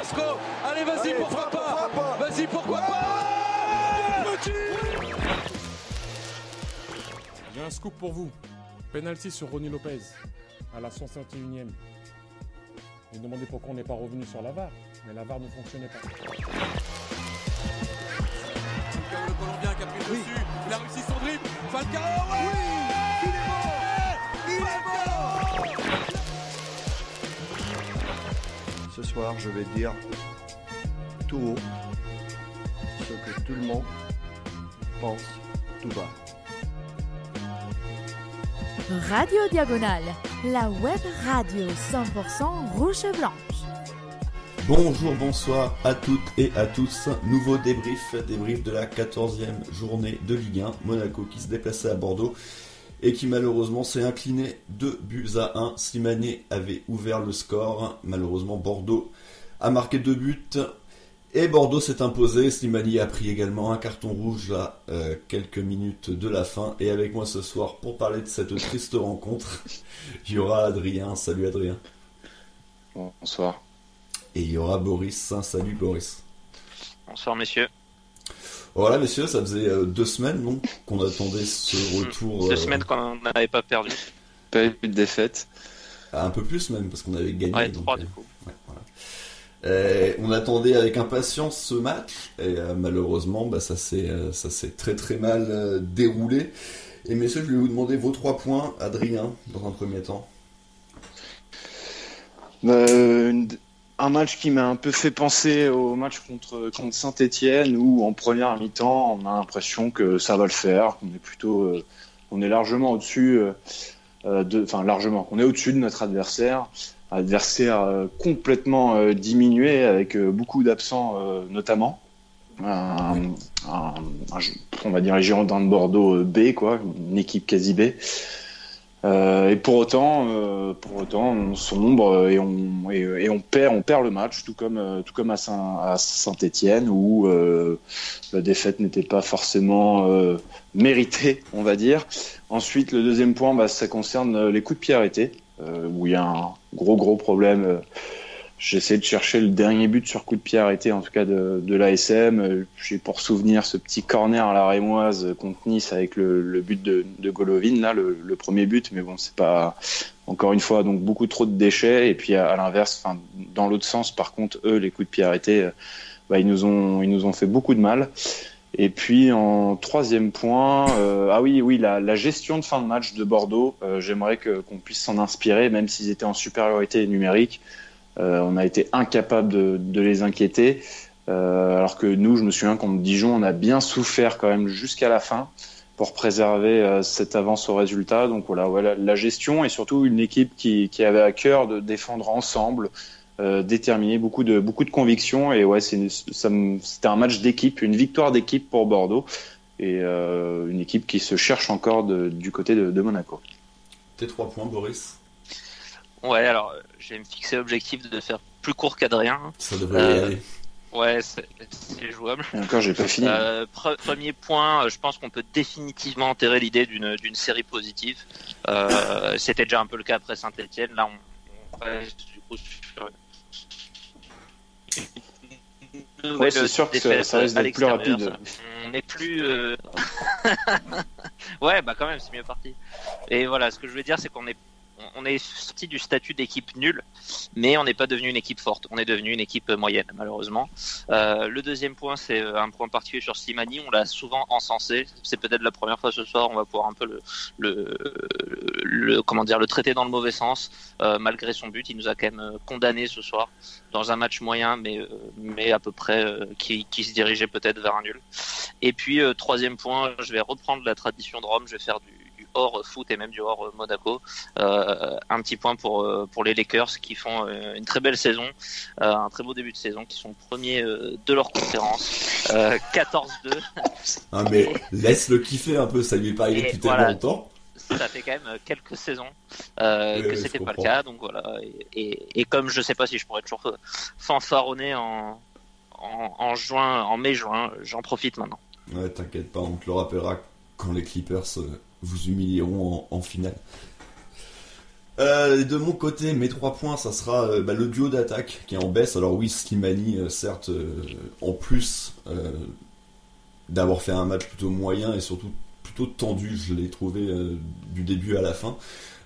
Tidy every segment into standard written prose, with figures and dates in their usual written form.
Carrasco. Allez, vas-y, pourquoi pas. Vas-y, pourquoi pas. J'ai un scoop pour vous. Penalty sur Ronny Lopez à la 151e. Vous demandez pourquoi on n'est pas revenu sur la VAR, mais la VAR ne fonctionnait pas. Falcao, le Colombien qui a pris le dessus, il a réussi son dribble. Falcao, il est mort. Ce soir, je vais dire tout haut ce que tout le monde pense tout bas. Radio Diagonale, la web radio 100% rouge et blanche. Bonjour, bonsoir à toutes et à tous. Nouveau débrief de la 14e journée de Ligue 1. Monaco qui se déplaçait à Bordeaux et qui malheureusement s'est incliné 2-1. Slimani avait ouvert le score. Malheureusement, Bordeaux a marqué 2 buts. Et Bordeaux s'est imposé. Slimani a pris également un carton rouge à quelques minutes de la fin. Et avec moi ce soir pour parler de cette triste rencontre, il y aura Adrien. Salut Adrien. Bonsoir. Et il y aura Boris. Salut Boris. Bonsoir messieurs. Voilà messieurs, ça faisait 2 semaines non, qu'on attendait ce retour. 2 semaines qu'on n'avait pas perdu. Pas eu de défaite. Un peu plus même, parce qu'on avait gagné. Ouais, 3 du coup. Ouais, voilà. On attendait avec impatience ce match et malheureusement ça s'est très très mal déroulé. Et messieurs, je vais vous demander vos 3 points. Adrien, dans un premier temps. Un match qui m'a un peu fait penser au match contre Saint-Etienne où en première mi-temps on a l'impression que ça va le faire, on est largement au-dessus on est au-dessus de notre adversaire complètement diminué avec beaucoup d'absents notamment on va dire les Girondins de Bordeaux B quoi, une équipe quasi B. Et pour autant on sombre et on perd le match tout comme à Saint-Etienne où la défaite n'était pas forcément méritée on va dire. Ensuite le deuxième point ça concerne les coups de pied arrêtés où il y a un gros problème. J'essaie de chercher le dernier but sur coup de pied arrêté, en tout cas de l'ASM. J'ai pour souvenir ce petit corner à la Rémoise contre Nice avec le but de Golovin, là, le premier but. Mais bon, c'est pas, encore une fois, donc beaucoup trop de déchets. Et puis à l'inverse, dans l'autre sens, par contre, eux, les coups de pied arrêtés, ils nous ont fait beaucoup de mal. Et puis en troisième point, la gestion de fin de match de Bordeaux, j'aimerais qu'on puisse s'en inspirer, même s'ils étaient en supériorité numérique. On a été incapable de les inquiéter, alors que nous, je me souviens contre Dijon, on a bien souffert quand même jusqu'à la fin pour préserver cette avance au résultat. Donc voilà la gestion et surtout une équipe qui avait à cœur de défendre ensemble, déterminée, beaucoup de conviction. Et ouais, c'était un match d'équipe, une victoire d'équipe pour Bordeaux et une équipe qui se cherche encore du côté de Monaco. Tes 3 points, Boris. Ouais, alors je vais me fixer l'objectif de faire plus court qu'Adrien. Ça devrait y aller. Ouais, c'est jouable. Et encore, j'ai pas fini. Premier point, je pense qu'on peut définitivement enterrer l'idée d'une série positive. C'était déjà un peu le cas après Saint-Etienne. Là, on reste du coup sur... Ouais, c'est sûr que ça risque d'être plus rapide. On n'est plus... ouais, quand même, c'est mieux parti. Et voilà, ce que je veux dire, c'est qu'on est sorti du statut d'équipe nulle, mais on n'est pas devenu une équipe forte. On est devenu une équipe moyenne, malheureusement. Le deuxième point, c'est un point particulier sur Slimani. On l'a souvent encensé. C'est peut-être la première fois ce soir. On va pouvoir un peu le traiter dans le mauvais sens. Malgré son but, il nous a quand même condamné ce soir dans un match moyen, mais à peu près qui se dirigeait peut-être vers un nul. Et puis troisième point, je vais reprendre la tradition de Rome. Je vais faire du hors foot et même du hors Monaco. Un petit point pour les Lakers qui font une très belle saison, un très beau début de saison, qui sont premiers de leur conférence, 14-2. Ah mais laisse-le kiffer un peu, ça lui est pas arrivé depuis tellement longtemps. Ça fait quand même quelques saisons que c'était pas le cas, donc voilà. Et comme je sais pas si je pourrais toujours fanfaronner en mai-juin, j'en profite maintenant. Ouais, t'inquiète pas, on te le rappellera quand les Clippers vous humilieront en finale. De mon côté, mes 3 points, ça sera le duo d'attaque qui est en baisse. Alors oui, Slimani, certes, en plus d'avoir fait un match plutôt moyen et surtout plutôt tendu, je l'ai trouvé du début à la fin,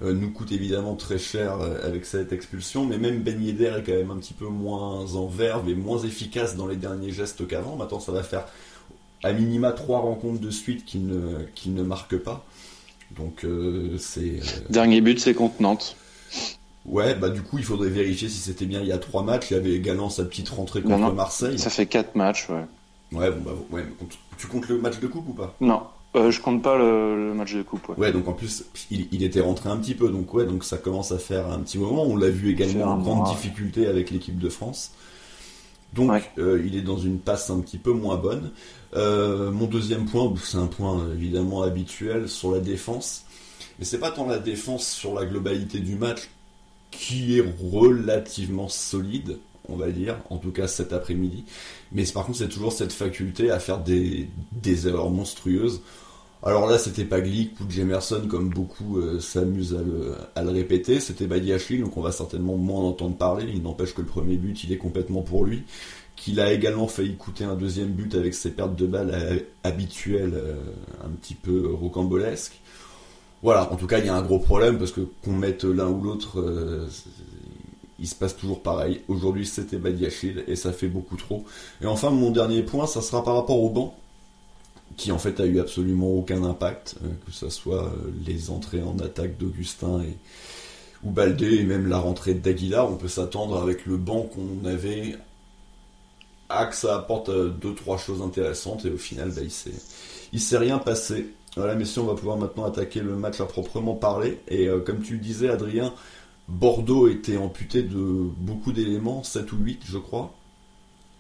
nous coûte évidemment très cher avec cette expulsion, mais même Ben Yedder est quand même un petit peu moins en verve et moins efficace dans les derniers gestes qu'avant. Maintenant, ça va faire à minima 3 rencontres de suite qu'il ne marque pas. Donc c'est... Dernier but, c'est contre Nantes. Ouais, bah du coup, il faudrait vérifier si c'était bien il y a 3 matchs. Il y avait également sa petite rentrée contre Marseille. Ça fait 4 matchs, ouais. Ouais, bon bah ouais, tu comptes le match de coupe ou pas? Non, je compte pas le match de coupe, ouais. Ouais, donc en plus, il était rentré un petit peu, donc ouais, donc ça commence à faire un petit moment. On l'a vu également en grande difficulté avec l'équipe de France. Donc il est dans une passe un petit peu moins bonne. Mon deuxième point, c'est un point évidemment habituel sur la défense. Mais c'est pas tant la défense sur la globalité du match qui est relativement solide, on va dire, en tout cas cet après-midi. Mais par contre, c'est toujours cette faculté à faire des erreurs monstrueuses. Alors là, c'était pas Glick ou Jemerson, comme beaucoup s'amusent à le répéter. C'était Badiachil, donc on va certainement moins en entendre parler. Il n'empêche que le premier but, il est complètement pour lui. Qu'il a également failli coûter un deuxième but avec ses pertes de balles habituelles, un petit peu rocambolesques. Voilà, en tout cas, il y a un gros problème, parce que qu'on mette l'un ou l'autre, il se passe toujours pareil. Aujourd'hui, c'était Badiachil, et ça fait beaucoup trop. Et enfin, mon dernier point, ça sera par rapport au banc, qui en fait a eu absolument aucun impact, que ce soit les entrées en attaque d'Augustin ou Baldé, et même la rentrée d'Aguilar. On peut s'attendre avec le banc qu'on avait que ça apporte 2-3 choses intéressantes, et au final il s'est rien passé. Voilà, messieurs, on va pouvoir maintenant attaquer le match à proprement parler, et comme tu le disais, Adrien, Bordeaux était amputé de beaucoup d'éléments, 7 ou 8 je crois,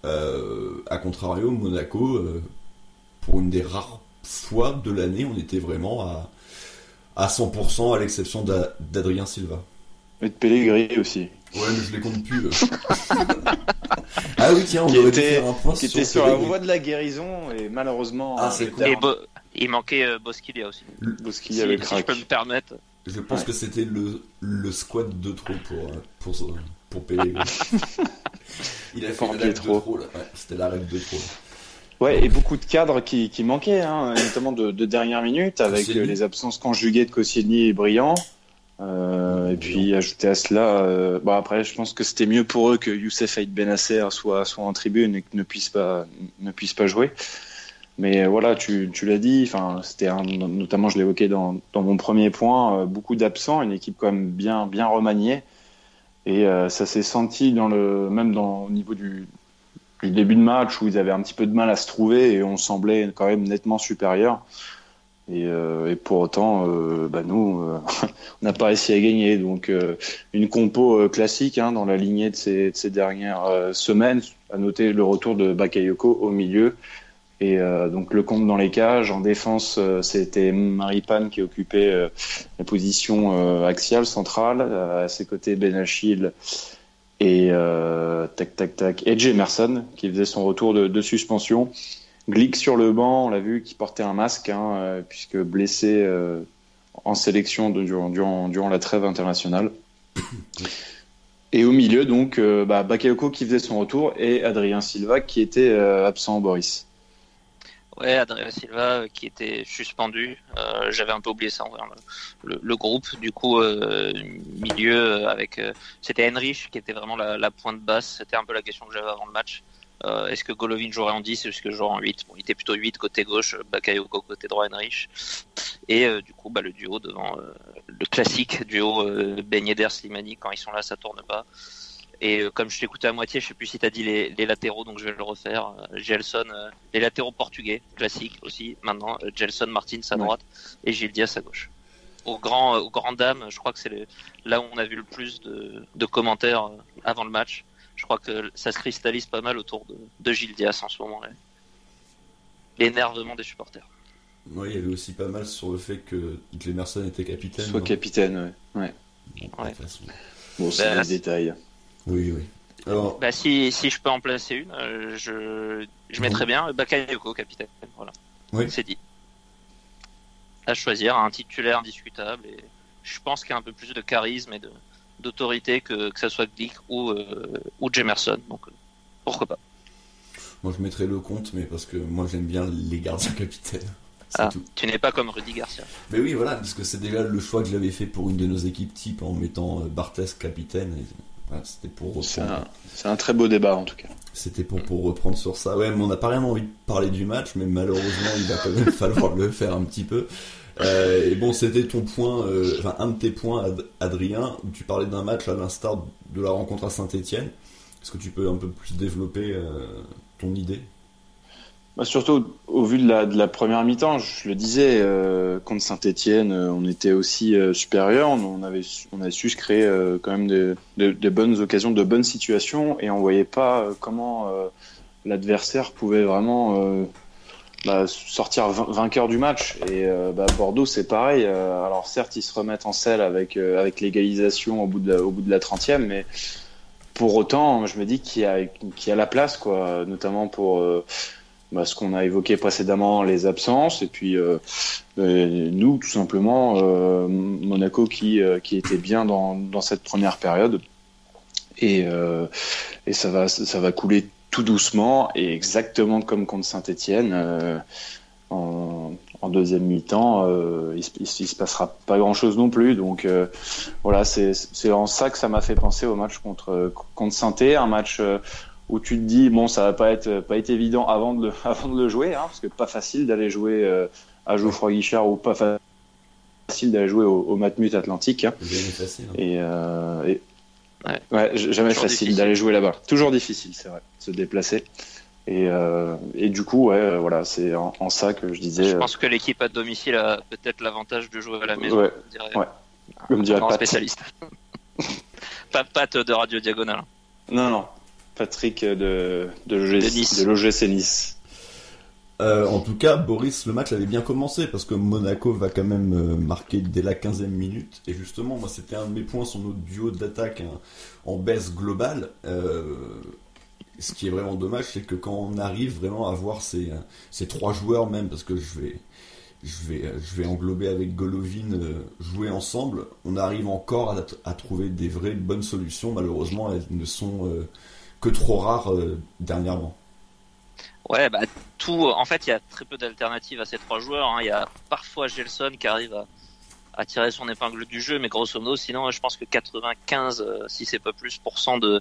à contrario Monaco, pour une des rares fois de l'année, on était vraiment à 100%, à l'exception d'Adrien Silva. Et de Pellegrini aussi. Ouais, mais je les compte plus. Ah oui, tiens, on aurait dû faire un point qui était sur la voie de la guérison, et malheureusement... c'est cool. Il manquait Bosquilia aussi. Bosquilia le crack. Si je peux me permettre. Je pense que c'était le squat de trop pour Pellegrini. Il a fait la règle de trop, là. Ouais, c'était la règle de trop. Ouais, et beaucoup de cadres qui manquaient, notamment de dernière minute, avec les absences conjuguées de Koscielny et Briand. Et puis ajouter à cela, après je pense que c'était mieux pour eux que Youssef Aïd Benasser soit en tribune et que ne puisse pas jouer. Mais voilà, tu l'as dit, c'était notamment je l'évoquais dans mon premier point, beaucoup d'absents, une équipe quand même bien remaniée, et ça s'est senti même au niveau du début de match où ils avaient un petit peu de mal à se trouver et on semblait quand même nettement supérieur. Et pour autant, nous, on n'a pas réussi à gagner. Donc, une compo classique dans la lignée de ces dernières semaines. À noter le retour de Bakayoko au milieu. Et donc, Lecomte dans les cages. En défense, c'était Maripane qui occupait la position axiale, centrale. À ses côtés, Benachil et et Jemerson qui faisait son retour de suspension. Glick sur le banc, on l'a vu, qui portait un masque, puisque blessé en sélection durant la trêve internationale. Et au milieu, donc, Bakayoko qui faisait son retour et Adrien Silva qui était absent, Boris. Ouais, Adrien Silva qui était suspendu. J'avais un peu oublié ça envers le groupe. Du coup, milieu avec... c'était Henrich qui était vraiment la pointe basse. C'était un peu la question que j'avais avant le match. Est-ce que Golovin jouerait en 10 ou est-ce que jouerait en 8? Bon, il était plutôt 8 côté gauche, Bakayoko côté droit, Henrich. Et du coup, le duo devant le classique duo Ben Yedder Slimani, quand ils sont là, ça tourne pas. Et comme je t'écoutais à moitié, je sais plus si t'as dit les latéraux, donc je vais le refaire. Gelson, les latéraux portugais, classique aussi, maintenant. Gelson Martins à droite et Gil Dias à gauche. Aux grandes dames, je crois que c'est là où on a vu le plus de commentaires avant le match. Je crois que ça se cristallise pas mal autour de Gil Dias en ce moment-là. L'énervement des supporters. Oui, il y avait aussi pas mal sur le fait que Jemerson était capitaine. Soit capitaine, ouais. Bon, c'est les détails. Oui. Alors... si je peux en placer une, je mettrais bien Bakayoko capitaine. Voilà. Oui. C'est dit. À choisir un titulaire indiscutable je pense qu'il y a un peu plus de charisme et d'autorité que ça soit Glick ou Jemerson. Donc pourquoi pas. Moi je mettrais Lecomte, mais parce que moi j'aime bien les gardiens capitaines. Tout. Tu n'es pas comme Rudy Garcia. Mais oui, voilà, parce que c'est déjà le choix que j'avais fait pour une de nos équipes type en mettant Barthez capitaine. Et, voilà, c'était pour reprendre. C'est un très beau débat en tout cas. C'était pour reprendre sur ça. Ouais, mais on n'a pas vraiment envie de parler du match, mais malheureusement il va quand même falloir le faire un petit peu. Et bon, c'était ton point, un de tes points, Adrien, où tu parlais d'un match à l'instar de la rencontre à Saint-Etienne. Est-ce que tu peux un peu plus développer ton idée? Surtout au vu de la première mi-temps, je le disais, contre Saint-Etienne, on était aussi supérieur, on avait su se créer quand même de bonnes occasions, de bonnes situations, et on voyait pas comment l'adversaire pouvait vraiment sortir vainqueur du match. Et Bordeaux, c'est pareil. Alors certes, ils se remettent en selle avec l'égalisation au bout de la 30e, mais pour autant, je me dis qu'il y a la place, quoi, notamment pour ce qu'on a évoqué précédemment, les absences, et puis nous, tout simplement, Monaco qui était bien dans cette première période, et ça va couler tout doucement, et exactement comme contre Saint-Etienne, en deuxième mi-temps, il se passera pas grand-chose non plus. Donc voilà, c'est en ça que ça m'a fait penser au match contre Saint-Etienne, un match où tu te dis bon, ça va pas être évident avant de le jouer, hein, parce que pas facile d'aller jouer à Geoffroy Guichard, ou pas facile d'aller jouer au Matmut Atlantique, hein. Jamais facile, hein. Jamais facile d'aller jouer là-bas. Toujours difficile, c'est vrai, de se déplacer. Et du coup, voilà, c'est en ça que je disais. Je pense que l'équipe à domicile a peut-être l'avantage de jouer à la maison. Comme dirait Pat. Spécialiste. Pas Pat de Radio Diagonale. Non. Patrick de l'OGC Nice. En tout cas, Boris, le match avait bien commencé parce que Monaco va quand même marquer dès la 15e minute. Et justement, moi, c'était un de mes points sur notre duo d'attaque en baisse globale. Ce qui est vraiment dommage, c'est que quand on arrive vraiment à voir ces trois joueurs même, parce que je vais englober avec Golovin, jouer ensemble, on arrive encore à trouver des vraies bonnes solutions. Malheureusement, elles ne sont que trop rares dernièrement. Ouais, en fait, il y a très peu d'alternatives à ces trois joueurs, hein. Il y a parfois Gelson qui arrive à tirer son épingle du jeu, mais grosso modo, sinon, je pense que 95, si c'est pas plus, % de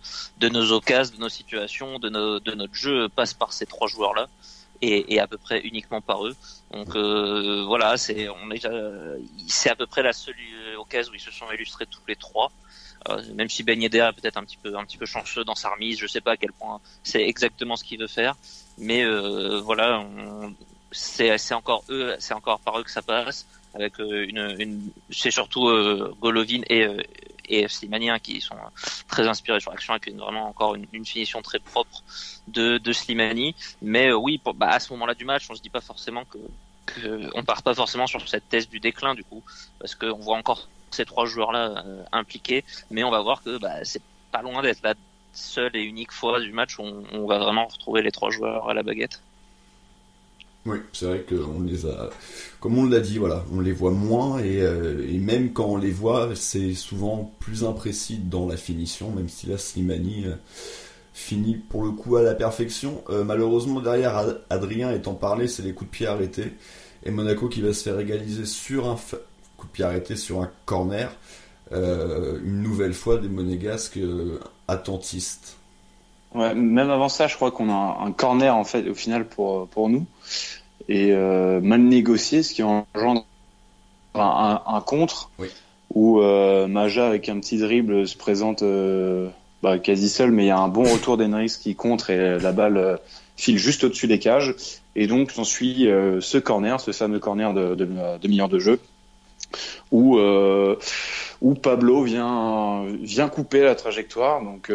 nos occasions, de nos situations, de notre jeu passe par ces trois joueurs-là, et à peu près uniquement par eux. Donc voilà, c'est à peu près la seule occasion où ils se sont illustrés tous les trois. Même si Ben Yedder est peut-être un petit peu chanceux dans sa remise, je sais pas à quel point c'est exactement ce qu'il veut faire, mais voilà, c'est encore par eux que ça passe, avec c'est surtout Golovin et Slimani, hein, qui sont très inspirés sur l'action, avec vraiment encore une finition très propre de Slimani. Mais oui, à ce moment-là du match, on se dit pas forcément on part pas forcément sur cette thèse du déclin, du coup, parce qu'on voit encore ces trois joueurs-là impliqués, mais on va voir que c'est pas loin d'être la seule et unique fois du match où on va vraiment retrouver les trois joueurs à la baguette. Oui, c'est vrai qu'on les a, comme on l'a dit, voilà, on les voit moins, et même quand on les voit, c'est souvent plus imprécis dans la finition, même si là Slimani finit pour le coup à la perfection. Malheureusement, derrière, Adrien étant parlé, c'est les coups de pied arrêtés, et Monaco qui va se faire égaliser sur un coup de pied arrêté sur un corner, une nouvelle fois des Monégasques attentistes. Ouais, même avant ça, je crois qu'on a un corner en fait au final pour nous, et mal négocié, ce qui engendre un contre, oui, où Maja avec un petit dribble se présente quasi seul, mais il y a un bon retour d'Henriks qui contre, et la balle file juste au-dessus des cages, et donc s'ensuit ce fameux corner de demi-heure de jeu, où Pablo vient couper la trajectoire. Donc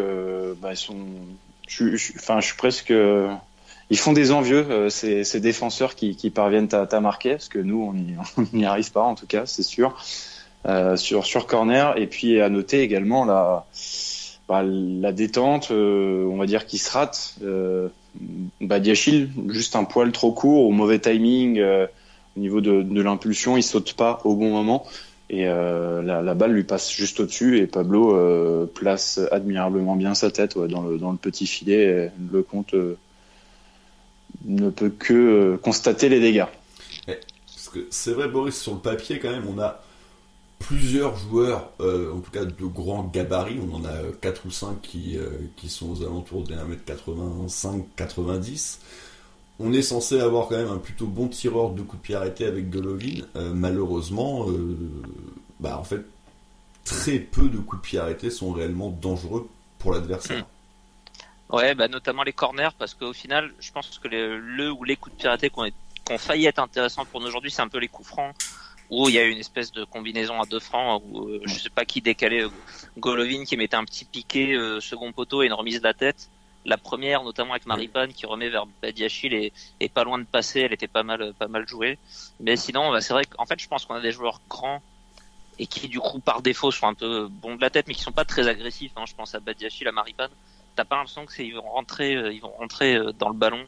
je suis presque, ils font des envieux, ces défenseurs qui parviennent à marquer, parce que nous on n'y arrive pas, en tout cas, c'est sûr, sur corner. Et puis à noter également la détente, on va dire, qui se rate. Diachil, juste un poil trop court, au mauvais timing, au niveau de l'impulsion, il saute pas au bon moment. Et la balle lui passe juste au-dessus et Pablo place admirablement bien sa tête dans le petit filet. Et le compte ne peut que constater les dégâts. Parce que c'est vrai, Boris, sur le papier quand même, on a plusieurs joueurs, en tout cas de grands gabarits. On en a 4 ou 5 qui sont aux alentours des 1m85-90. On est censé avoir quand même un plutôt bon tireur de coups de pied arrêtés avec Golovin. Malheureusement, en fait, très peu de coups de pied arrêtés sont réellement dangereux pour l'adversaire. Ouais, notamment les corners, parce qu'au final, je pense que les coups de pied arrêtés qui ont failli être intéressants pour nous aujourd'hui, c'est un peu les coups francs, où il y a eu une espèce de combinaison à 2 francs, où je sais pas qui décalait Golovin qui mettait un petit piqué second poteau et une remise de la tête. La première, notamment avec Maripane, qui remet vers Badiachil et pas loin de passer, elle était pas mal jouée. Mais sinon, c'est vrai qu'en fait, je pense qu'on a des joueurs grands et qui, du coup, par défaut, sont un peu bons de la tête, mais qui sont pas très agressifs. Je pense à Badiachil, à Maripane. T'as pas l'impression qu'ils vont rentrer dans le ballon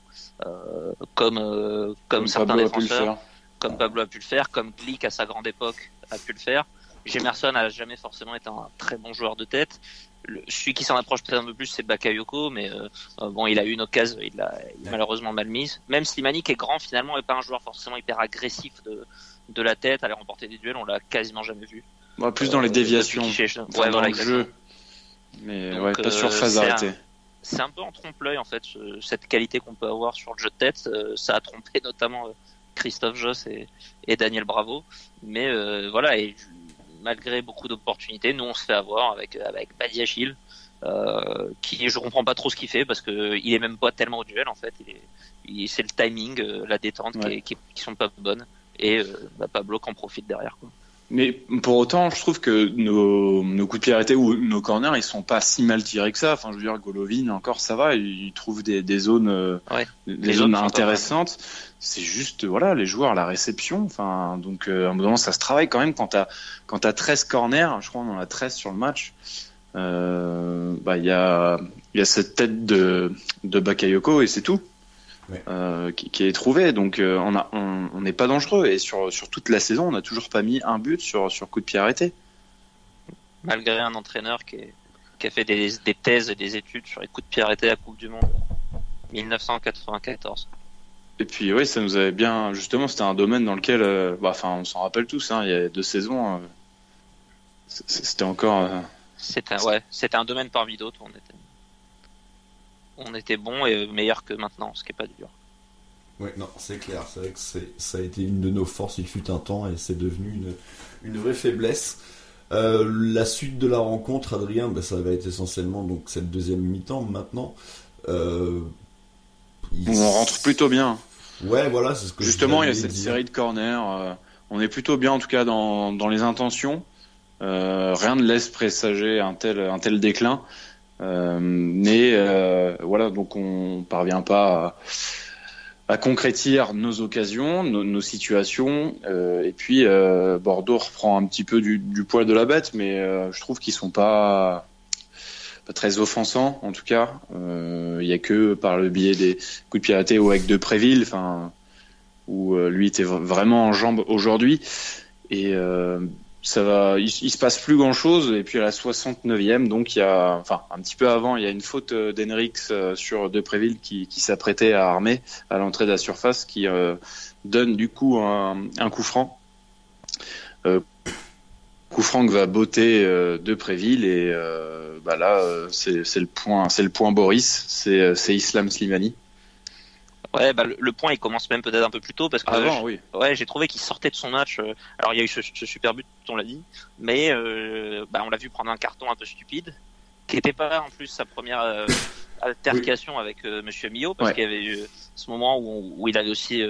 comme certains défenseurs, comme Pablo a pu le faire, comme Glick à sa grande époque a pu le faire. Jemerson n'a jamais forcément été un très bon joueur de tête. Celui qui s'en approche peut-être un peu plus, c'est Bakayoko, mais il a eu une occasion, il l'a malheureusement mal mise. Même Slimani, qui est grand, finalement, n'est pas un joueur forcément hyper agressif de la tête, aller remporter des duels, on l'a quasiment jamais vu. Plus dans les déviations, dans le jeu. Mais pas sur phase arrêtée. C'est un peu en trompe-l'œil, en fait, cette qualité qu'on peut avoir sur le jeu de tête. Ça a trompé notamment Christophe Josse et Daniel Bravo. Mais et malgré beaucoup d'opportunités, nous on se fait avoir avec Badiachil, qui je comprends pas trop ce qu'il fait, parce que il est même pas tellement au duel en fait. C'est le timing, la détente qui sont pas bonnes, et Pablo qui en profite derrière, quoi. Mais pour autant, je trouve que nos coups de pied arrêtés ou nos corners, ils sont pas si mal tirés que ça. Enfin, je veux dire, Golovin encore, ça va, il trouve des zones, des zones intéressantes. C'est juste, les joueurs, la réception. Enfin, donc, à un moment, ça se travaille quand même. Quand t'as 13 corners, je crois qu'on en a 13 sur le match. Il y a cette tête de Bakayoko et c'est tout. Qui est trouvé, donc on n'est pas dangereux, et sur toute la saison on n'a toujours pas mis un but sur coup de pied arrêté, malgré un entraîneur qui a fait des thèses et des études sur les coups de pied arrêtés à la Coupe du Monde 1994. Et puis ça nous avait bien, justement, c'était un domaine dans lequel on s'en rappelle tous, il y a 2 saisons, c'était encore c'était un domaine parmi d'autres où on était bon et meilleur que maintenant, ce qui est pas dur. Ouais, non, c'est clair. C'est vrai que ça a été une de nos forces, il fut un temps, et c'est devenu une vraie faiblesse. La suite de la rencontre, Adrien, ça va être essentiellement donc cette deuxième mi-temps maintenant. On rentre plutôt bien. Ouais, voilà, c'est ce que justement, il y a cette série de corners. On est plutôt bien, en tout cas, dans les intentions. Rien ne laisse présager un tel déclin. Donc on parvient pas à concrétiser nos occasions, nos situations, et puis Bordeaux reprend un petit peu du poil de la bête, mais je trouve qu'ils sont pas très offensants, en tout cas. Il y a que par le biais des coups de pied arrêtés ou avec Depréville, où lui était vraiment en jambes aujourd'hui, et ça va, il se passe plus grand chose, et puis à la 69e, donc un petit peu avant, il y a une faute d'Henriks sur Depréville qui s'apprêtait à armer à l'entrée de la surface, qui donne du coup un coup franc. Coup franc que va botter Depréville, et c'est le point Boris, c'est Islam Slimani. Ouais, le point il commence même peut-être un peu plus tôt, parce que j'ai trouvé qu'il sortait de son match. Alors il y a eu ce super but, on l'a dit, mais on l'a vu prendre un carton un peu stupide, qui n'était pas en plus sa première altercation avec Monsieur Millot, parce qu'il y avait eu ce moment où il avait aussi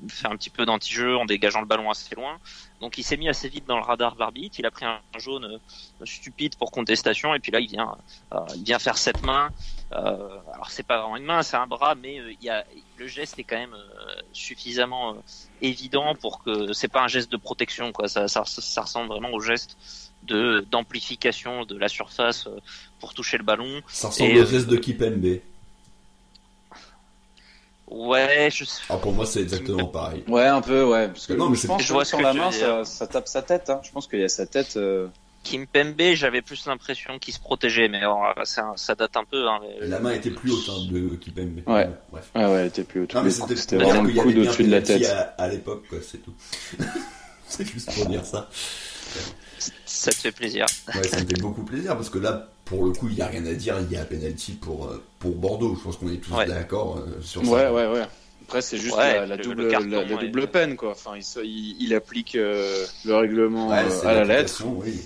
fait un petit peu d'anti-jeu en dégageant le ballon assez loin. Donc il s'est mis assez vite dans le radar de l'arbitre, il a pris un jaune stupide pour contestation, et puis là il vient faire cette main. Alors c'est pas vraiment une main, c'est un bras, mais le geste est quand même suffisamment évident pour que c'est pas un geste de protection, quoi. Ça ressemble vraiment au geste d'amplification de la surface pour toucher le ballon. Ça ressemble au geste de Kipembe. Ouais, Pour moi, c'est exactement pareil. Ouais, un peu, ouais. Parce que non, mais je pense je vois que ce sur que la tu main, veux dire. ça tape sa tête. Hein. Je pense qu'il y a sa tête. Kimpembe, j'avais plus l'impression qu'il se protégeait, mais ça date un peu. Hein, La main était plus haute de Kimpembe. Ouais. Bref. Ouais, elle était plus haute. Non, mais C'était vraiment le coude au-dessus de la tête. À l'époque, quoi, c'est tout. C'est juste pour dire ça. Ça te fait plaisir. Ouais, ça me fait beaucoup plaisir parce que là, pour le coup, il n'y a rien à dire. Il y a penalty pour Bordeaux. Je pense qu'on est tous d'accord sur ça. Ouais. Après, c'est juste la double peine, quoi. Enfin, il applique le règlement à la lettre. Oui.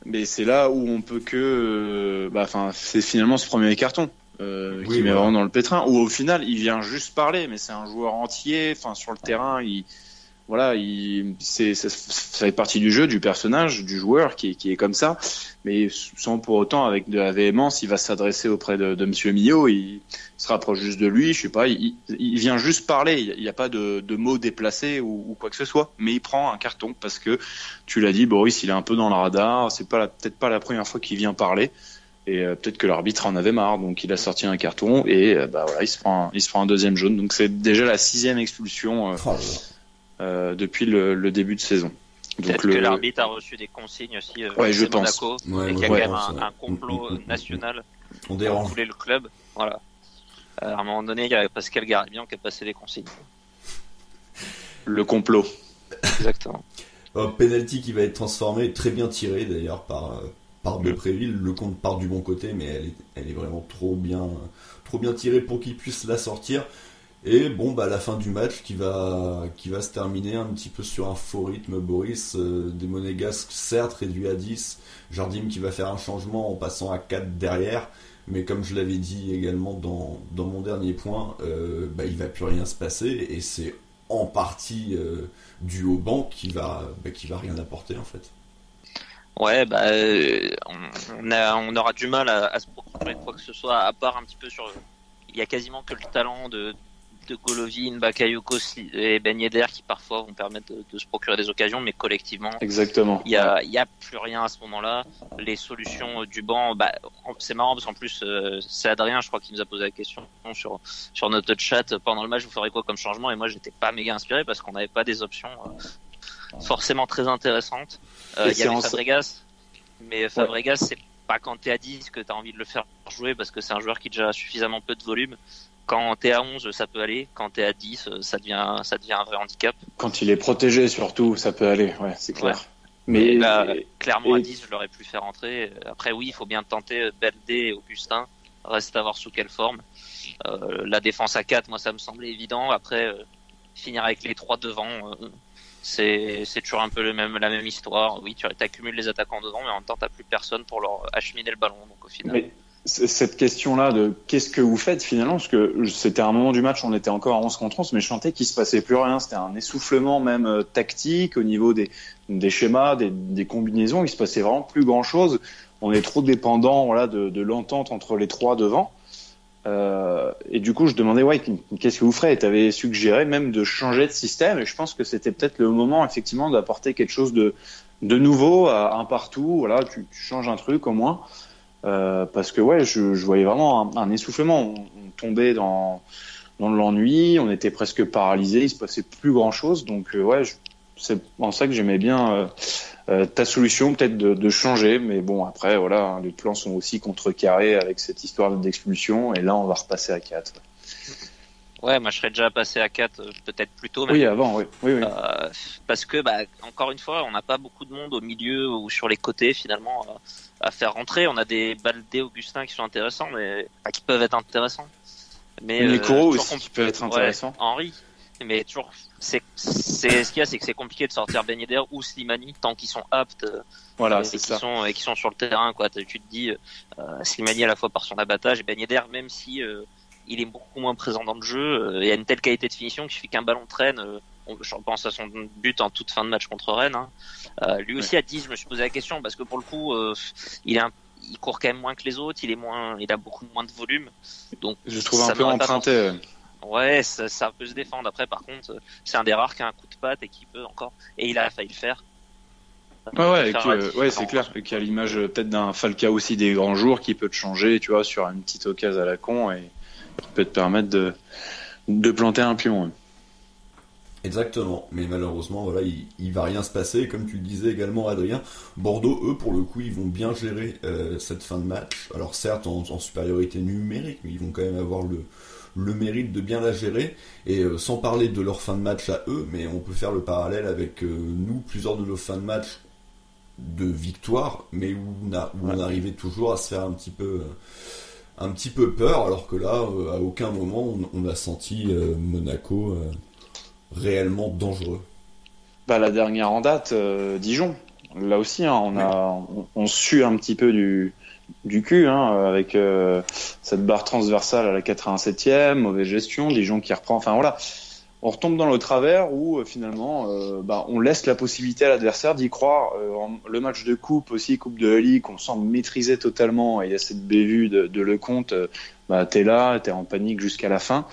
Mais c'est là où on peut que. C'est finalement ce premier carton qui met vraiment dans le pétrin. Où au final, il vient juste parler, mais c'est un joueur entier. Enfin, sur le terrain, ça fait partie du jeu, du personnage, du joueur qui est comme ça, mais sans pour autant avec de la véhémence. Il va s'adresser auprès de Monsieur Millot, il se rapproche juste de lui, je sais pas, il vient juste parler, il n'y a pas de mots déplacés ou quoi que ce soit, mais il prend un carton parce que tu l'as dit, Boris, il est un peu dans le radar, c'est peut-être pas la première fois qu'il vient parler. Et peut-être que l'arbitre en avait marre, donc il a sorti un carton et il se prend un deuxième jaune. Donc c'est déjà la 6e expulsion depuis le début de saison. Peut-être que l'arbitre a reçu des consignes aussi je pense. Monaco, et qu'il y a quand même un complot national pour couler le club. Voilà. À un moment donné, il y a Pascal Garibian qui a passé les consignes. Le complot. Exactement. Penalty qui va être transformé, très bien tiré d'ailleurs par Depréville. Le compte part du bon côté, mais elle est vraiment trop bien tirée pour qu'il puisse la sortir. Et la fin du match qui va se terminer un petit peu sur un faux rythme, Boris, des Monégasques certes réduits à 10, Jardim qui va faire un changement en passant à 4 derrière, mais comme je l'avais dit également dans mon dernier point, il va plus rien se passer et c'est en partie dû au banc qui va rien apporter en fait. Ouais, on aura du mal à se procurer quoi que ce soit, à part un petit peu il y a quasiment que le talent de Golovin, Bakayoko et Ben Yedder qui parfois vont permettre de se procurer des occasions, mais collectivement, exactement. Il y a plus rien à ce moment-là. Les solutions du banc, c'est marrant parce qu'en plus c'est Adrien, je crois, qui nous a posé la question sur notre chat pendant le match. Vous ferez quoi comme changement? Et moi, j'étais pas méga inspiré parce qu'on n'avait pas des options forcément très intéressantes. Il y avait Fabregas, mais Fabregas, c'est pas quand t'es à 10 que t'as envie de le faire jouer parce que c'est un joueur qui a déjà suffisamment peu de volume. Quand t'es à 11, ça peut aller. Quand t'es à 10, ça devient un vrai handicap. Quand il est protégé, surtout, ça peut aller. Ouais, c'est clair. Ouais. Mais là, clairement, à 10, je l'aurais pu faire entrer. Après, oui, il faut bien tenter Baldé et Augustin. Reste à voir sous quelle forme. La défense à 4, moi, ça me semblait évident. Après, finir avec les 3 devant, c'est toujours un peu la même histoire. Oui, tu accumules les attaquants devant, mais en même temps, t'as plus personne pour leur acheminer le ballon. Donc, au final... Cette question-là de qu'est-ce que vous faites finalement, parce que c'était un moment du match où on était encore à 11 contre 11, mais je sentais qu'il se passait plus rien. C'était un essoufflement même tactique au niveau des schémas, des combinaisons. Il se passait vraiment plus grand-chose. On est trop dépendant de l'entente entre les 3 devant. Et du coup, je demandais qu'est-ce que vous ferez. Tu avais suggéré même de changer de système, et je pense que c'était peut-être le moment effectivement d'apporter quelque chose de nouveau, un partout. Voilà, tu changes un truc au moins. Parce que je voyais vraiment un essoufflement. On tombait dans l'ennui, on était presque paralysé, il se passait plus grand chose. Donc c'est en ça que j'aimais bien ta solution, peut-être de changer. Mais bon, après les plans sont aussi contrecarrés avec cette histoire d'expulsion, et là on va repasser à 4. Ouais, moi je serais déjà passé à 4 peut-être plus tôt. Oui, avant, oui. Parce que encore une fois, on n'a pas beaucoup de monde au milieu ou sur les côtés finalement à faire rentrer. On a des Baldé, Augustin qui sont intéressants, mais qui peuvent être intéressants. Mais Nikoro aussi qui peut être intéressant. Henry, mais toujours ce qu'il y a, c'est que c'est compliqué de sortir Ben Yedder ou Slimani tant qu'ils sont aptes. Et qui sont sur le terrain, quoi. Tu te dis Slimani à la fois par son abattage et Ben Yedder, même si il est beaucoup moins présent dans le jeu, il a une telle qualité de finition qu'il suffit qu'un ballon traîne. Je pense à son but en toute fin de match contre Rennes. Lui aussi à 10, je me suis posé la question parce que pour le coup, il court quand même moins que les autres, il a beaucoup moins de volume. Donc je trouve un peu emprunté. Ouais, ça peut se défendre. Après, par contre, c'est un des rares qui a un coup de patte et qui peut encore. Et il a failli le faire. C'est clair qu'il y a l'image peut-être d'un Falcao aussi des grands jours qui peut te changer, tu vois, sur une petite occasion à la con et qui peut te permettre de De planter un pion. Ouais. Exactement, mais malheureusement, voilà, il va rien se passer. Comme tu le disais également, Adrien, Bordeaux, eux, pour le coup, ils vont bien gérer cette fin de match. Alors certes, en supériorité numérique, mais ils vont quand même avoir le mérite de bien la gérer. Et sans parler de leur fin de match à eux, mais on peut faire le parallèle avec nous, plusieurs de nos fins de match de victoire, mais où on arrivait toujours à se faire un petit peu peur, alors que là, à aucun moment, on a senti Monaco réellement dangereux. La dernière en date, Dijon. Là aussi, on sue un petit peu du cul, avec cette barre transversale à la 87e, mauvaise gestion, Dijon qui reprend. Enfin voilà, on retombe dans le travers où finalement, on laisse la possibilité à l'adversaire d'y croire. Le match de coupe aussi, coupe de Ligue, qu'on semble maîtriser totalement. Et il y a cette bévue de Lecomte. T'es là, t'es en panique jusqu'à la fin.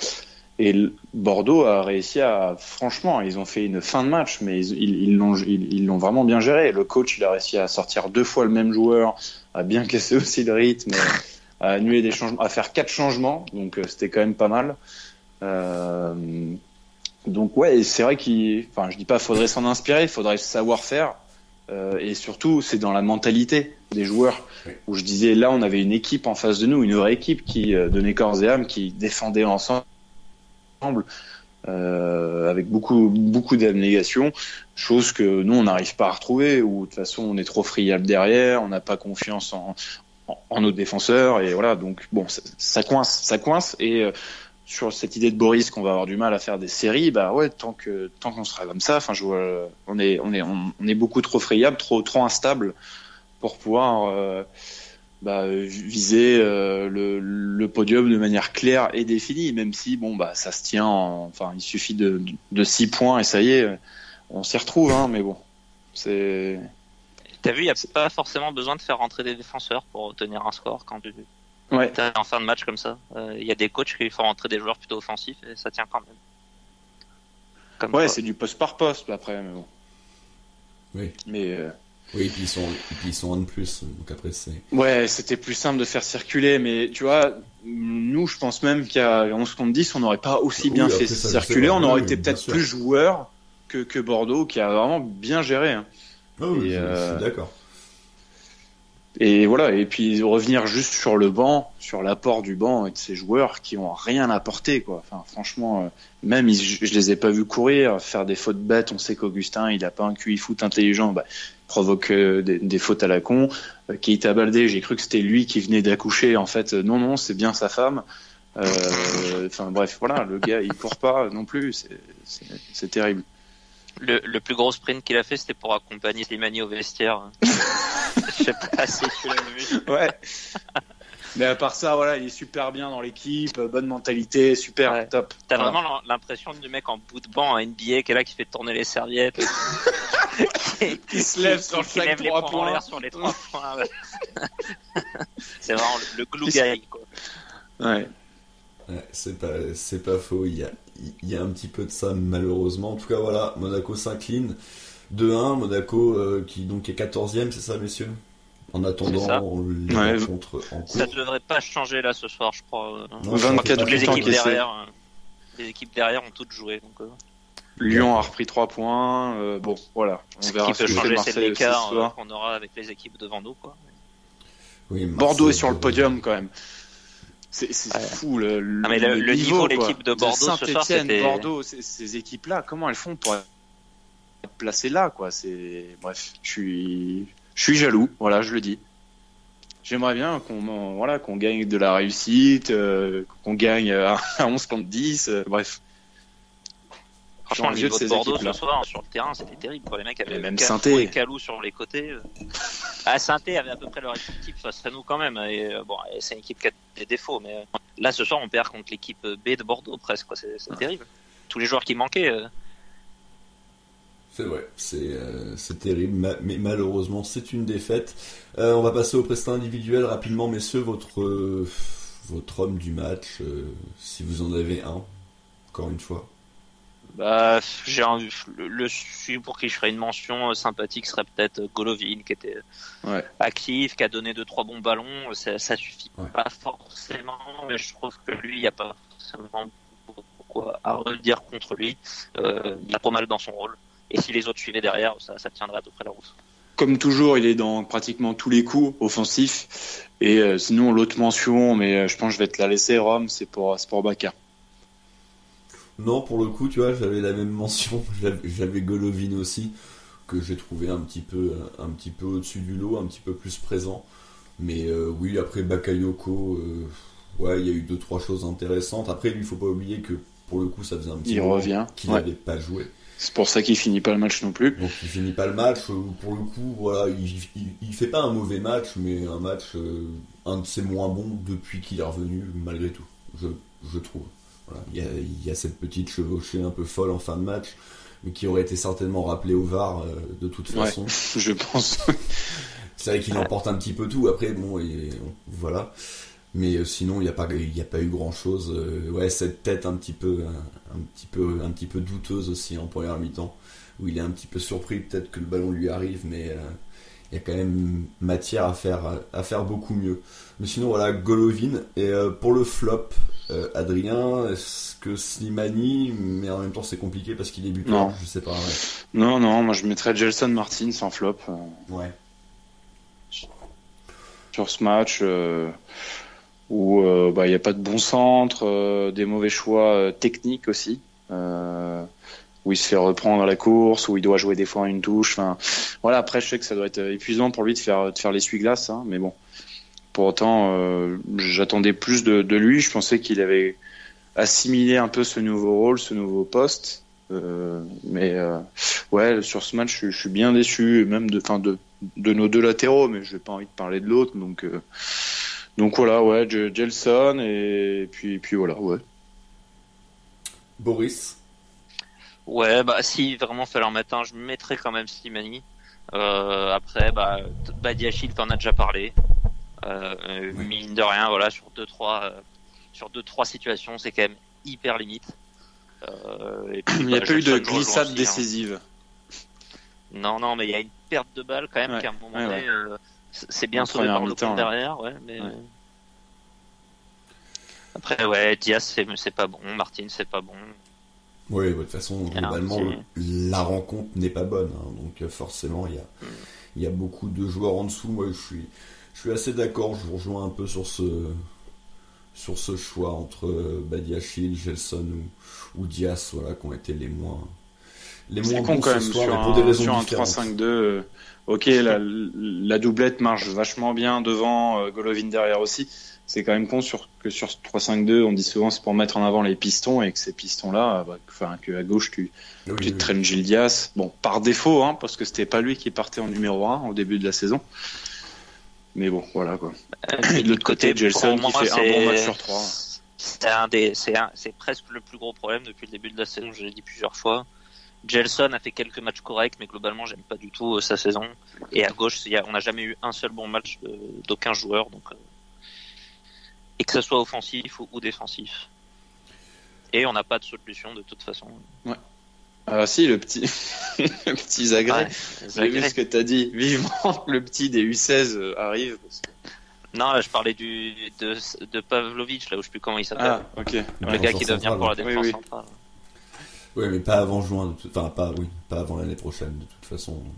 Et Bordeaux a réussi franchement, ils ont fait une fin de match, mais ils l'ont vraiment bien géré. Le coach, il a réussi à sortir 2 fois le même joueur, à bien casser aussi le rythme, à annuler des changements, à faire 4 changements, donc c'était quand même pas mal. Donc ouais, c'est vrai je dis pas faudrait s'en inspirer, il faudrait savoir faire, et surtout c'est dans la mentalité des joueurs. Où je disais là, on avait une équipe en face de nous, une vraie équipe qui donnait corps et âme, qui défendait ensemble. Avec beaucoup d'abnégation, chose que nous on n'arrive pas à retrouver, où de toute façon on est trop friable derrière, on n'a pas confiance en nos défenseurs, et voilà, donc bon, ça coince, et sur cette idée de Boris qu'on va avoir du mal à faire des séries, tant qu'on sera comme ça, on est beaucoup trop friable, trop instable pour pouvoir viser le podium de manière claire et définie, même si ça se tient il suffit de 6 points et ça y est, on s'y retrouve, mais bon, c'est... T'as vu, il n'y a pas forcément besoin de faire rentrer des défenseurs pour tenir un score quand tu t'es en fin de match comme ça. Il y a des coachs qui font rentrer des joueurs plutôt offensifs et ça tient quand même. C'est du poste par poste après, mais bon. Oui. Mais oui, et puis ils sont un de plus, donc après c'est... Ouais, c'était plus simple de faire circuler, mais tu vois, nous, je pense même qu'à 11 contre 10, on n'aurait pas aussi bien fait circuler, on aurait été peut-être plus joueurs que Bordeaux, qui a vraiment bien géré. Je suis d'accord. Et voilà, et puis revenir juste sur le banc, sur l'apport du banc et de ces joueurs qui ont rien apporté, quoi. Enfin, franchement, même je les ai pas vus courir, faire des fautes bêtes. On sait qu'Augustin, il a pas un QI foot intelligent, provoque des fautes à la con. Keita Baldé, j'ai cru que c'était lui qui venait d'accoucher. En fait, non, c'est bien sa femme. Bref, voilà, le gars, il court pas non plus. C'est terrible. Le plus gros sprint qu'il a fait, c'était pour accompagner Slimani au vestiaire. Je sais pas si tu l'as vu. Ouais. Mais à part ça, voilà, il est super bien dans l'équipe, bonne mentalité, super, top. T'as vraiment l'impression du mec en bout de banc à NBA qui est là, qui fait tourner les serviettes, qui se lève sur chaque 3 points. En l'air sur les 3 points. C'est vraiment le glue guy, quoi. Ouais. C'est pas faux, il y a un petit peu de ça malheureusement. En tout cas voilà, Monaco s'incline 2-1, Monaco qui donc est 14e, c'est ça messieurs? En attendant les rencontres en cours. Ça devrait pas changer là ce soir, je crois. 24 toutes les équipes derrière ont toutes joué. Donc, Lyon a repris 3 points. Bon, voilà. On verra ce qui peut changer, c'est l'écart qu'on aura avec les équipes devant nous, quoi. Oui, Bordeaux est sur le podium quand même. C'est fou le niveau de l'équipe de Bordeaux ce soir, c'était... Bordeaux, ces équipes-là, comment elles font pour être placées là, quoi. Bref, je suis jaloux, voilà, je le dis. J'aimerais bien qu'on gagne de la réussite, qu'on gagne à 11 contre 10, bref. Franchement, le niveau de Bordeaux ce soir sur le terrain, c'était terrible. Les mecs avaient même Cafou et Calou sur les côtés. Saint-Étienne avait à peu près leur équipe face à nous quand même. Et, c'est une équipe qui a des défauts, mais là ce soir on perd contre l'équipe B de Bordeaux presque. C'est terrible. Tous les joueurs qui manquaient. C'est vrai, c'est terrible, mais malheureusement c'est une défaite. On va passer au prestat individuel rapidement, messieurs, votre homme du match, si vous en avez un, encore une fois. Celui pour qui je ferais une mention sympathique serait peut-être Golovin, qui était actif, qui a donné 2-3 bons ballons. Ça suffit pas forcément, mais je trouve que lui, il n'y a pas forcément beaucoup à redire contre lui. Il a trop mal dans son rôle. Et si les autres suivaient derrière, ça tiendrait à peu près la route. Comme toujours, il est dans pratiquement tous les coups offensifs. Et sinon, l'autre mention, mais je pense que je vais te la laisser, Rome, c'est pour Baka. Non, pour le coup, tu vois, j'avais la même mention. J'avais Golovin aussi, que j'ai trouvé un petit peu au-dessus du lot, un petit peu plus présent. Mais oui, après Bakayoko, ouais, il y a eu 2-3 choses intéressantes. Après, il faut pas oublier que pour le coup, ça faisait un petit moment qu'il n'avait pas joué. C'est pour ça qu'il finit pas le match non plus. Donc il finit pas le match. Pour le coup, voilà, il fait pas un mauvais match, mais un match, un de ses moins bons depuis qu'il est revenu, malgré tout, je trouve. Voilà. Il y a cette petite chevauchée un peu folle en fin de match, mais qui aurait été certainement rappelée au VAR de toute façon. Ouais, je pense. C'est vrai qu'il emporte un petit peu tout. Après, bon, voilà. Mais sinon, il n'y a pas eu grand chose. Ouais, cette tête un petit peu douteuse aussi en première mi-temps, où il est un petit peu surpris peut-être que le ballon lui arrive, mais il y a quand même matière à faire beaucoup mieux. Mais sinon, voilà, Golovin. Et pour le flop, Adrien, est-ce que Slimani, mais en même temps c'est compliqué parce qu'il est buteur, je sais pas. Ouais. Non, moi je mettrais Gelson Martins en flop. Ouais. Sur ce match. Où il n'y a pas de bon centre, des mauvais choix techniques aussi, où il se fait reprendre à la course, où il doit jouer des fois à une touche. Enfin, voilà. Après, je sais que ça doit être épuisant pour lui de faire l'essuie-glace, hein, mais bon. Pour autant, j'attendais plus de lui. Je pensais qu'il avait assimilé un peu ce nouveau rôle, ce nouveau poste. Mais ouais, sur ce match, je suis bien déçu, même de nos deux latéraux, mais je n'ai pas envie de parler de l'autre, donc voilà, ouais, Gelson, et puis voilà, ouais. Boris. Ouais, bah si vraiment fallait en mettre un, je mettrais quand même Slimani. Après, Badiachil, t'en as déjà parlé. Mine de rien, voilà, sur 2-3 situations, c'est quand même hyper limite. Et puis, il n'y a pas eu de glissade décisive. Non, mais il y a une perte de balle quand même, qu'à un moment donné, c'est bien sauvé par le coup derrière, mais... Après, ouais, Diaz, c'est pas bon, Martin, c'est pas bon. Oui, de toute façon, globalement, la rencontre n'est pas bonne, hein, donc forcément, il y a beaucoup de joueurs en dessous. Moi, je suis assez d'accord, je vous rejoins un peu sur ce choix entre Badiachil, Gelson ou Diaz, voilà, qui ont été les moins bons quand ce même, soir, pour des raisons différentes. Sur un 3-5-2, ok, la doublette marche vachement bien devant, Golovin derrière aussi. C'est quand même con que sur 3-5-2, on dit souvent c'est pour mettre en avant les pistons, et que ces pistons-là, que à gauche tu te traînes Gilles Diaz. Bon, par défaut, hein, parce que c'était pas lui qui partait en numéro 1 au début de la saison. Mais bon, voilà quoi. Et de l'autre côté, Gelson qui fait un bon match sur 3. C'est presque le plus gros problème depuis le début de la saison, je l'ai dit plusieurs fois. Gelson a fait quelques matchs corrects, mais globalement, j'aime pas du tout sa saison. Et à gauche, on n'a jamais eu un seul bon match d'aucun joueur, donc et que ce soit offensif ou défensif. Et on n'a pas de solution de toute façon. Ouais. Ah si, le petit le petit Zagreb. J'ai vu ce que t'as dit. Vivement le petit des U16 arrive. Non, là je parlais de Pavlovic, là où je sais plus comment il s'appelle. Ah, ok. Le gars qui doit venir pour la défense centrale. Oui, mais pas avant juin, pas avant l'année prochaine de toute façon. Donc...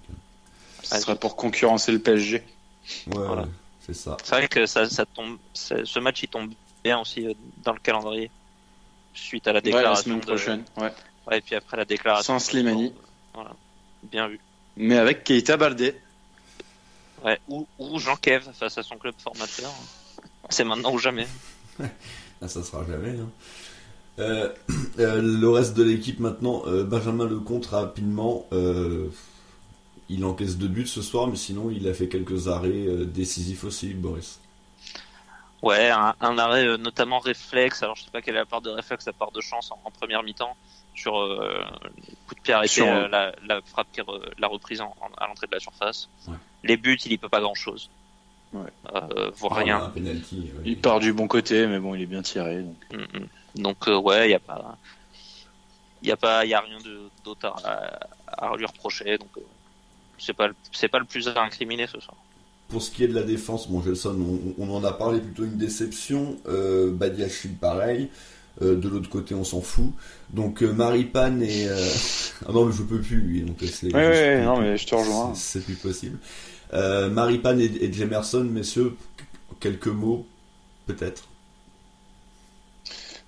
Ce serait pour concurrencer le PSG. Ouais, voilà. Ouais, c'est ça. C'est vrai que ça tombe. Ce match il tombe bien aussi dans le calendrier. Suite à la déclaration. La semaine prochaine. Ouais, et puis après la déclaration. Sans Slimani. Voilà. Bien vu. Mais avec Keita Baldé. Ouais, ou Jean Kev face à son club formateur. C'est maintenant ou jamais. Ça sera jamais. Hein. Le reste de l'équipe maintenant, Benjamin Lecomte rapidement, il encaisse 2 buts ce soir, mais sinon il a fait quelques arrêts décisifs aussi, Boris. Ouais, un arrêt notamment réflexe, alors je sais pas quelle est la part de réflexe, la part de chance en première mi-temps, sur coup de pied arrêté, la frappe, la reprise à l'entrée de la surface. Ouais. Les buts, il y peut pas grand-chose. Ouais. Voire rien. Un penalty, ouais. Il part du bon côté, mais bon, il est bien tiré. Donc ouais, il y a rien d'autre à lui reprocher. Donc c'est pas le plus à incriminer ce soir. Pour ce qui est de la défense, bon, Gelson, on en a parlé, plutôt une déception. Badiachil pareil. de l'autre côté on s'en fout. Donc Maripane et ah non mais je peux plus lui, donc non mais je te rejoins. C'est plus possible. Maripane et Jemerson, messieurs, quelques mots peut-être.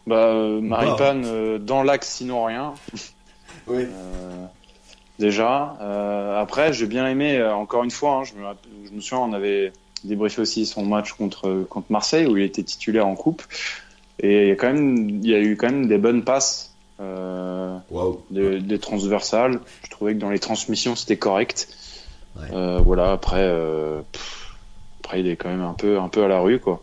Maripane dans l'axe sinon rien. Oui. Déjà. Après, j'ai bien aimé, encore une fois, je me souviens, on avait débriefé aussi son match contre Marseille, où il était titulaire en coupe. Et il y a eu quand même des bonnes passes, des transversales. Je trouvais que dans les transmissions, c'était correct. Ouais. Voilà, après, il est quand même un peu à la rue, quoi.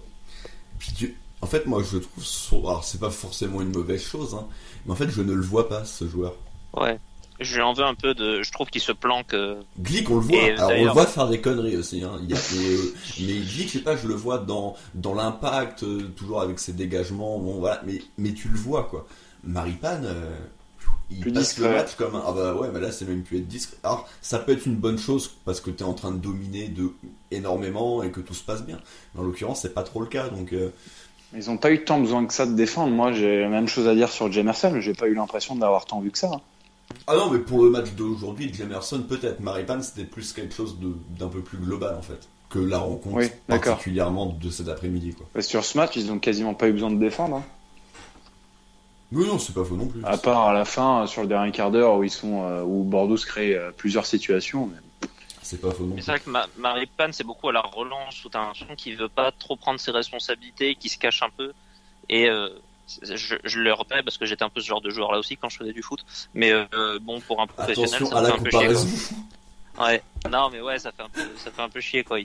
Puis en fait, moi, je trouve... Alors, c'est pas forcément une mauvaise chose, hein, mais en fait, je ne le vois pas, ce joueur. Ouais. Je lui en veux un peu je trouve qu'il se planque. Glick, on le voit. Alors, on le voit faire des conneries aussi. Hein. Mais Glick, je sais pas, je le vois dans l'impact, toujours avec ses dégagements. Bon, voilà. Mais tu le vois, quoi. Maripane, il plus passe discret. Le match comme un... Ah bah ouais, mais là, c'est même plus être discret. Alors, ça peut être une bonne chose parce que t'es en train de dominer énormément et que tout se passe bien. Mais en l'occurrence, c'est pas trop le cas, donc... Ils ont pas eu tant besoin que ça de défendre. Moi, j'ai la même chose à dire sur Jemerson, mais j'ai pas eu l'impression d'avoir tant vu que ça. Ah non, mais pour le match d'aujourd'hui, Jemerson peut-être. Maripane, c'était plus quelque chose d'un peu plus global en fait que la rencontre, particulièrement de cet après-midi, quoi. Sur ce match, ils ont quasiment pas eu besoin de défendre. Hein. Oui, non, c'est pas faux non plus. À part à la fin, sur le dernier quart d'heure, où Bordeaux se crée plusieurs situations. Mais... C'est pas faux non plus. C'est vrai que Maripane, c'est beaucoup à la relance, où t'as l'impression qu'il veut pas trop prendre ses responsabilités, qu'il se cache un peu. Et je le repère parce que j'étais un peu ce genre de joueur là aussi quand je faisais du foot. Mais bon, pour un professionnel, attention ça à fait la un peu comparaison. chier, quoi. Ouais, non, mais ouais, ça fait un peu chier, quoi.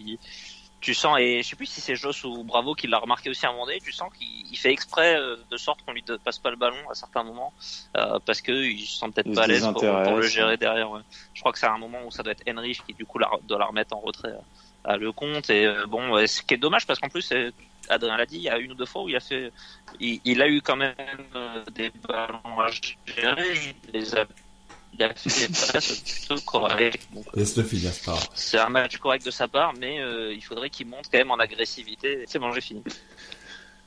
Tu sens, et je sais plus si c'est Joss ou Bravo qui l'a remarqué aussi à un moment donné, tu sens qu'il fait exprès de sorte qu'on lui passe pas le ballon à certains moments, parce qu'il se sent peut-être pas à l'aise pour le gérer derrière. Ouais. Je crois que c'est un moment où ça doit être Henrich qui du coup doit la remettre en retrait à le compte. Et bon, ce qui est dommage parce qu'en plus, Adrien l'a dit, il y a une ou deux fois où il a eu quand même des ballons à gérer, il a fait des passes plutôt correctes. Laisse-le finir, c'est pas grave. C'est un match correct de sa part, mais il faudrait qu'il monte quand même en agressivité. C'est bon, j'ai fini.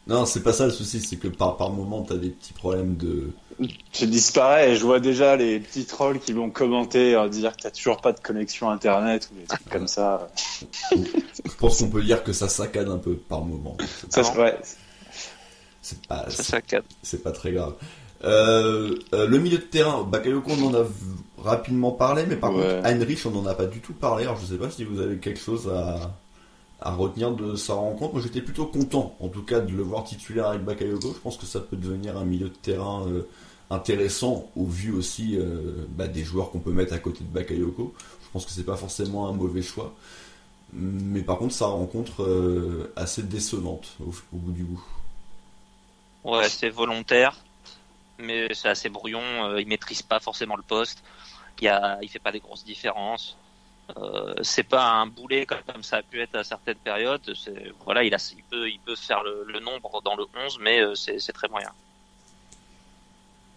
Non, c'est pas ça le souci, c'est que par moment, t'as des petits problèmes de... Tu disparais et je vois déjà les petits trolls qui vont commenter, dire que t'as toujours pas de connexion internet ou des trucs comme ça. Je pense qu'on peut dire que ça saccade un peu par moment. Ouais. Ça saccade. C'est pas très grave. Le milieu de terrain, Bakayoko, on en a rapidement parlé, mais par contre, Heinrich, on n'en a pas du tout parlé. Alors, je sais pas si vous avez quelque chose à retenir de sa rencontre. Moi, j'étais plutôt content, en tout cas, de le voir titulaire avec Bakayoko. Je pense que ça peut devenir un milieu de terrain intéressant, au vu aussi des joueurs qu'on peut mettre à côté de Bakayoko. Je pense que c'est pas forcément un mauvais choix. Mais par contre, sa rencontre assez décevante au bout du bout. Ouais, c'est volontaire. Mais c'est assez brouillon, il maîtrise pas forcément le poste, il fait pas des grosses différences, c'est pas un boulet comme ça a pu être à certaines périodes, voilà, il peut faire le nombre dans le 11, mais c'est très moyen.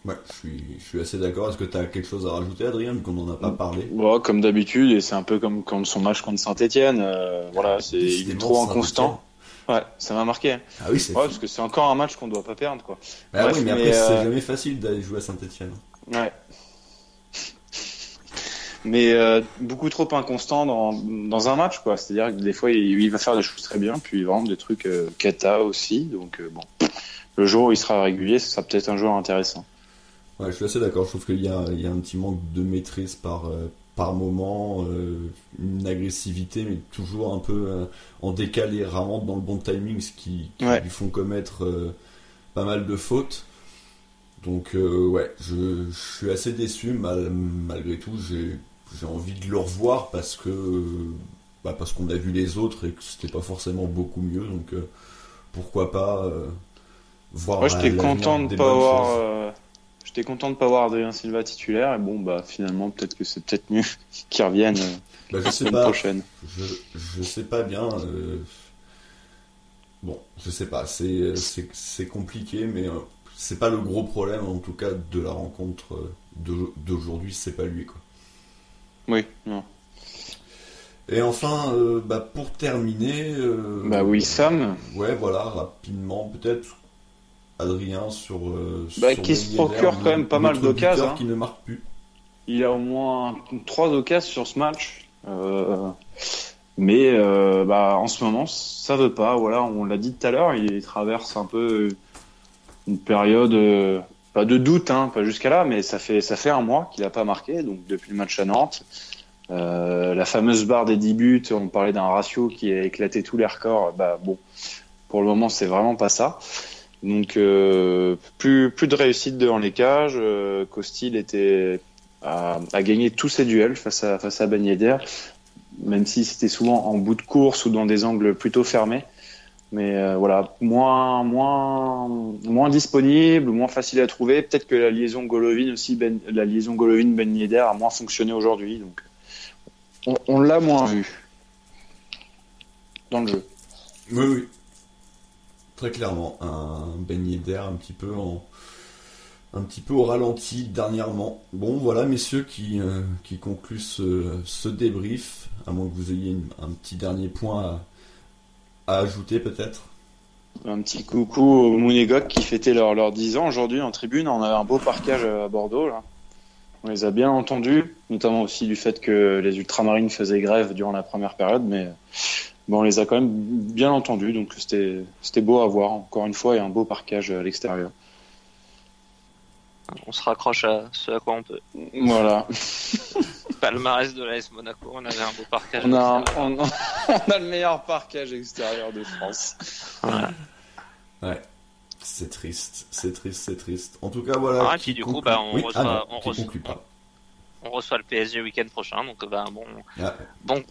Ouais, je suis assez d'accord. Est-ce que tu as quelque chose à rajouter, Adrien, vu qu'on n'en a pas parlé? Bon, comme d'habitude, et c'est un peu comme son match contre Saint-Etienne, voilà, il est trop inconstant. Ouais, ça m'a marqué. Ah oui, c'est parce que c'est encore un match qu'on doit pas perdre, quoi. Bah bref, oui, mais après, c'est jamais facile d'aller jouer à Saint-Etienne. Ouais. Mais beaucoup trop inconstant dans un match, quoi. C'est-à-dire que des fois, il va faire des choses très bien, puis vraiment des trucs cata aussi. Donc, bon, le jour où il sera régulier, ce sera peut-être un joueur intéressant. Ouais, je suis assez d'accord. Je trouve qu'il y a un petit manque de maîtrise par moment, une agressivité, mais toujours un peu en décalé, rarement dans le bon timing, ce qui lui font commettre pas mal de fautes. Donc ouais, je suis assez déçu, malgré tout. J'ai envie de le revoir parce qu'on a vu les autres et que c'était pas forcément beaucoup mieux, donc pourquoi pas voir. Moi, j'étais content de pas avoir. J'étais content de pas voir Adrien Silva titulaire, et bon, finalement, peut-être que c'est peut-être mieux qu'il revienne la semaine prochaine. Je sais pas bien. Bon, je sais pas. C'est compliqué, mais c'est pas le gros problème, en tout cas, de la rencontre d'aujourd'hui. C'est pas lui, quoi. Oui, non. Et enfin, pour terminer. Wissam. Ouais, voilà, rapidement, peut-être. Adrien, sur qui se Ben procure Yedder, quand même pas mal notre d'occasions, buteur hein. qui ne marque plus. Il a au moins 3 occasions sur ce match. Mais en ce moment, ça veut pas. Voilà, on l'a dit tout à l'heure, il traverse un peu une période, pas de doute, hein, pas jusqu'à là, mais ça fait un mois qu'il a pas marqué, donc depuis le match à Nantes. La fameuse barre des 10 buts, on parlait d'un ratio qui a éclaté tous les records. Pour le moment, c'est vraiment pas ça. Donc plus de réussite devant les cages. Costil a gagné tous ses duels face à Ben Yedder, même si c'était souvent en bout de course ou dans des angles plutôt fermés. Mais moins disponible, moins facile à trouver. Peut-être que la liaison Golovin-Ben Yedder a moins fonctionné aujourd'hui. Donc on l'a moins vu dans le jeu. Oui. Très clairement, un Ben Yedder un petit peu au ralenti dernièrement. Bon, voilà, messieurs, qui concluent ce débrief, à moins que vous ayez un petit dernier point à ajouter peut-être. Un petit coucou aux Monégoc qui fêtaient leurs 10 ans aujourd'hui en tribune. On a un beau parquage à Bordeaux, là. On les a bien entendus, notamment aussi du fait que les ultramarines faisaient grève durant la première période, mais on les a quand même bien entendus, donc c'était beau à voir, encore une fois, et un beau parquage à l'extérieur. On se raccroche à ce à quoi on peut. Voilà. Palmarès de l'AS Monaco, on avait un beau parquage. On a le meilleur parquage extérieur de France. Voilà. Ouais. C'est triste. En tout cas, voilà. Et puis du coup, on reçoit le PSG week-end prochain, donc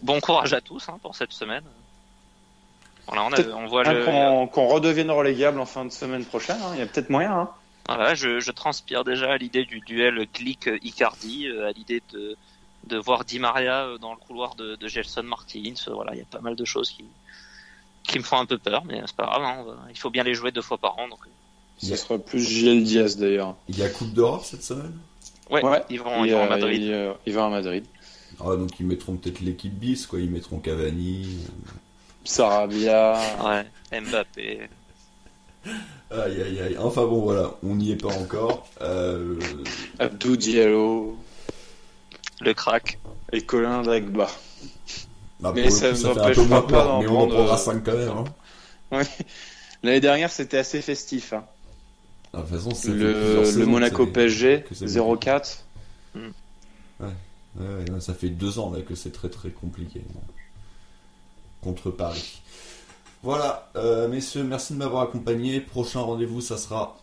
bon courage à tous, hein, pour cette semaine. Voilà, on voit qu'on redevienne relégable en fin de semaine prochaine. Il y a peut-être moyen. Hein. Voilà, je transpire déjà à l'idée du duel Glick-Icardi, à l'idée de voir Di Maria dans le couloir de Gelson Martins. Voilà, il y a pas mal de choses qui me font un peu peur, mais c'est pas grave. Hein, il faut bien les jouer 2 fois par an. Donc... Ce sera plus Gilles Diaz d'ailleurs. Il y a Coupe d'Europe cette semaine ? Ouais, ils vont à Madrid. Il va à Madrid. Ah, donc ils mettront peut-être l'équipe bis, quoi. Ils mettront Cavani, Sarabia, Mbappé. Aïe. Enfin bon, voilà, on n'y est pas encore. Abdou Diallo, le crack, et Colin Drogba. Mais ça fait un peu moins peur, mais on en prendra 5 quand même. Hein. Oui. L'année dernière, c'était assez festif. Hein. De toute façon, le Monaco PSG 0-4. Ouais, ça fait 2 ans là que c'est très très compliqué contre Paris. Voilà, messieurs, merci de m'avoir accompagné. Prochain rendez-vous, ça sera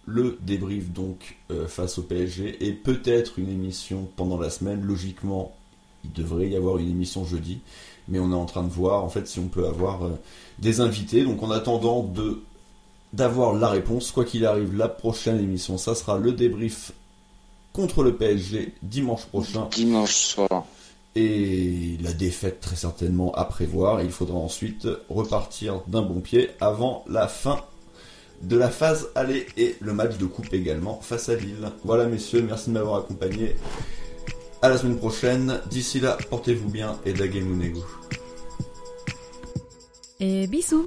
le débrief donc face au PSG et peut-être une émission pendant la semaine. Logiquement, il devrait y avoir une émission jeudi, mais on est en train de voir en fait si on peut avoir des invités. Donc en attendant d'avoir la réponse, quoi qu'il arrive, la prochaine émission, ça sera le débrief contre le PSG dimanche prochain. Dimanche soir. Et la défaite très certainement à prévoir. Il faudra ensuite repartir d'un bon pied avant la fin de la phase aller et le match de coupe également face à Lille. Voilà messieurs, merci de m'avoir accompagné. À la semaine prochaine. D'ici là, portez-vous bien et Dagemunego. Et bisous.